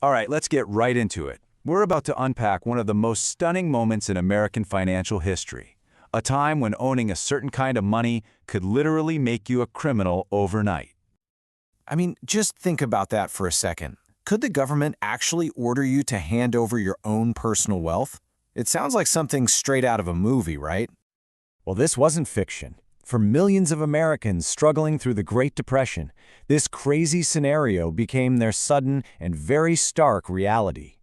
All right, let's get right into it. We're about to unpack one of the most stunning moments in American financial history, a time when owning a certain kind of money could literally make you a criminal overnight. I mean, just think about that for a second. Could the government actually order you to hand over your own personal wealth? It sounds like something straight out of a movie, right? Well, this wasn't fiction. For millions of Americans struggling through the Great Depression, this crazy scenario became their sudden and very stark reality.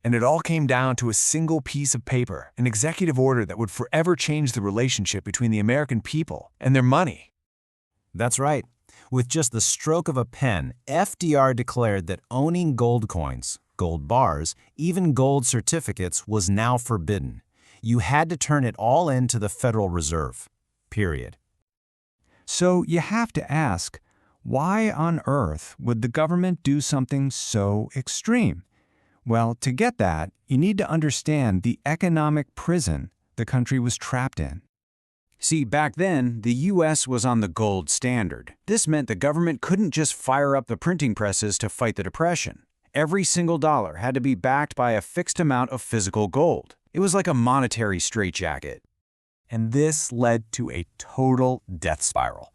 And it all came down to a single piece of paper, an executive order that would forever change the relationship between the American people and their money. That's right. With just the stroke of a pen, FDR declared that owning gold coins, gold bars, even gold certificates was now forbidden. You had to turn it all into the Federal Reserve. Period. So you have to ask, why on earth would the government do something so extreme? Well, to get that, you need to understand the economic prison the country was trapped in. See, back then, the U.S. was on the gold standard. This meant the government couldn't just fire up the printing presses to fight the Depression. Every single dollar had to be backed by a fixed amount of physical gold. It was like a monetary straitjacket. And this led to a total death spiral.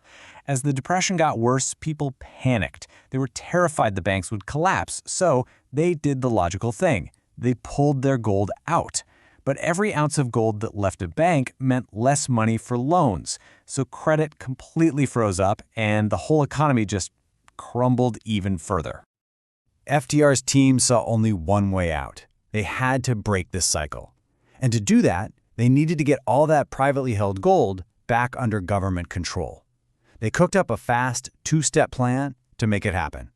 As the Depression got worse, people panicked. They were terrified the banks would collapse, so they did the logical thing. They pulled their gold out. But every ounce of gold that left a bank meant less money for loans, so credit completely froze up and the whole economy just crumbled even further. FDR's team saw only one way out. They had to break this cycle. And to do that, they needed to get all that privately held gold back under government control. They cooked up a fast, two-step plan to make it happen.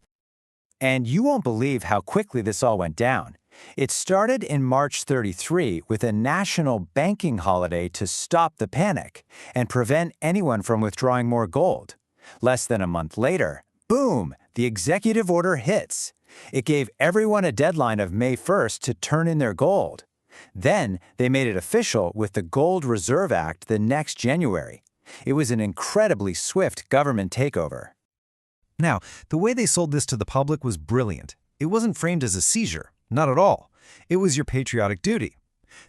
And you won't believe how quickly this all went down. It started in March 33 with a national banking holiday to stop the panic and prevent anyone from withdrawing more gold. Less than a month later, boom, the executive order hits. It gave everyone a deadline of May 1st to turn in their gold. Then they made it official with the Gold Reserve Act the next January. It was an incredibly swift government takeover. Now, the way they sold this to the public was brilliant. It wasn't framed as a seizure, not at all. It was your patriotic duty.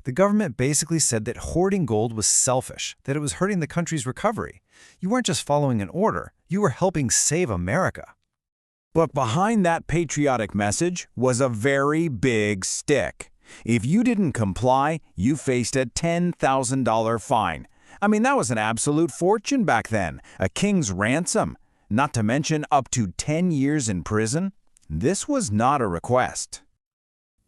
The government basically said that hoarding gold was selfish, that it was hurting the country's recovery. You weren't just following an order, you were helping save America. But behind that patriotic message was a very big stick. If you didn't comply, you faced a $10,000 fine. I mean, that was an absolute fortune back then, a king's ransom. Not to mention up to 10 years in prison. This was not a request.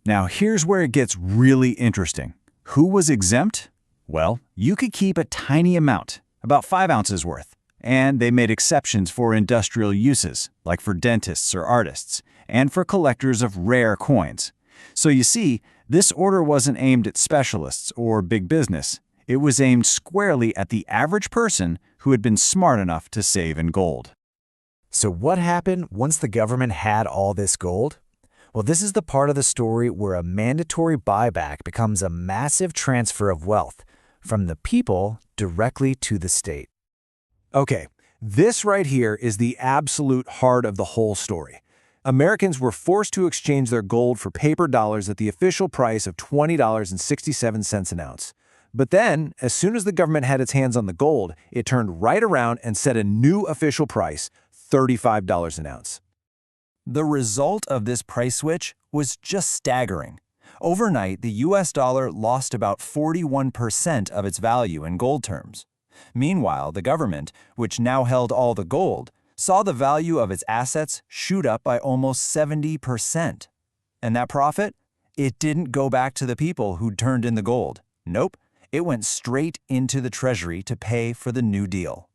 Now, here's where it gets really interesting. Who was exempt? Well, you could keep a tiny amount, about 5 ounces worth. And they made exceptions for industrial uses, like for dentists or artists, and for collectors of rare coins. So you see, this order wasn't aimed at specialists or big business. It was aimed squarely at the average person who had been smart enough to save in gold. So what happened once the government had all this gold? Well, this is the part of the story where a mandatory buyback becomes a massive transfer of wealth from the people directly to the state. Okay, this right here is the absolute heart of the whole story. Americans were forced to exchange their gold for paper dollars at the official price of $20.67 an ounce. But then, as soon as the government had its hands on the gold, it turned right around and set a new official price, $35 an ounce. The result of this price switch was just staggering. Overnight, the US dollar lost about 41% of its value in gold terms. Meanwhile, the government, which now held all the gold, saw the value of its assets shoot up by almost 70%. And that profit? It didn't go back to the people who'd turned in the gold. Nope, it went straight into the Treasury to pay for the New Deal.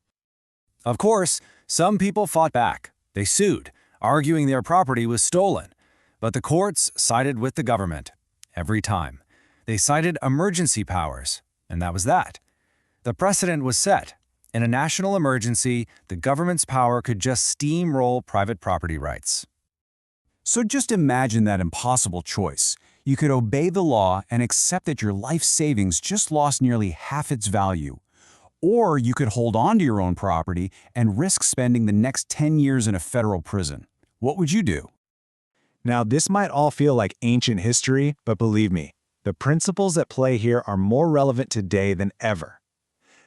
Of course, some people fought back. They sued, arguing their property was stolen. But the courts sided with the government. Every time. They cited emergency powers, and that was that. The precedent was set. In a national emergency, the government's power could just steamroll private property rights. So just imagine that impossible choice. You could obey the law and accept that your life savings just lost nearly half its value. Or you could hold on to your own property and risk spending the next 10 years in a federal prison. What would you do? Now, this might all feel like ancient history, but believe me, the principles at play here are more relevant today than ever.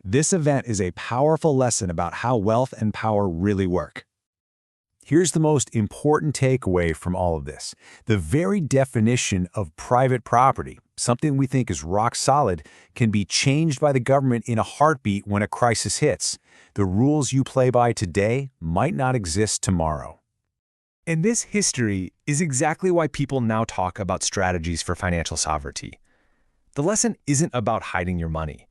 This event is a powerful lesson about how wealth and power really work. Here's the most important takeaway from all of this. The very definition of private property, something we think is rock solid, can be changed by the government in a heartbeat when a crisis hits. The rules you play by today might not exist tomorrow. And this history is exactly why people now talk about strategies for financial sovereignty. The lesson isn't about hiding your money.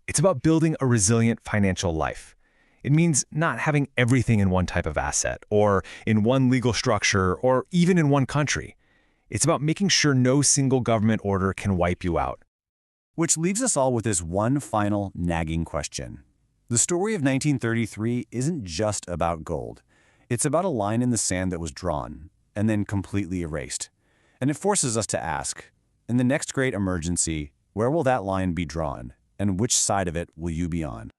It's about building a resilient financial life. It means not having everything in one type of asset, or in one legal structure, or even in one country. It's about making sure no single government order can wipe you out. Which leaves us all with this one final nagging question. The story of 1933 isn't just about gold. It's about a line in the sand that was drawn, and then completely erased. And it forces us to ask, in the next great emergency, where will that line be drawn, and which side of it will you be on?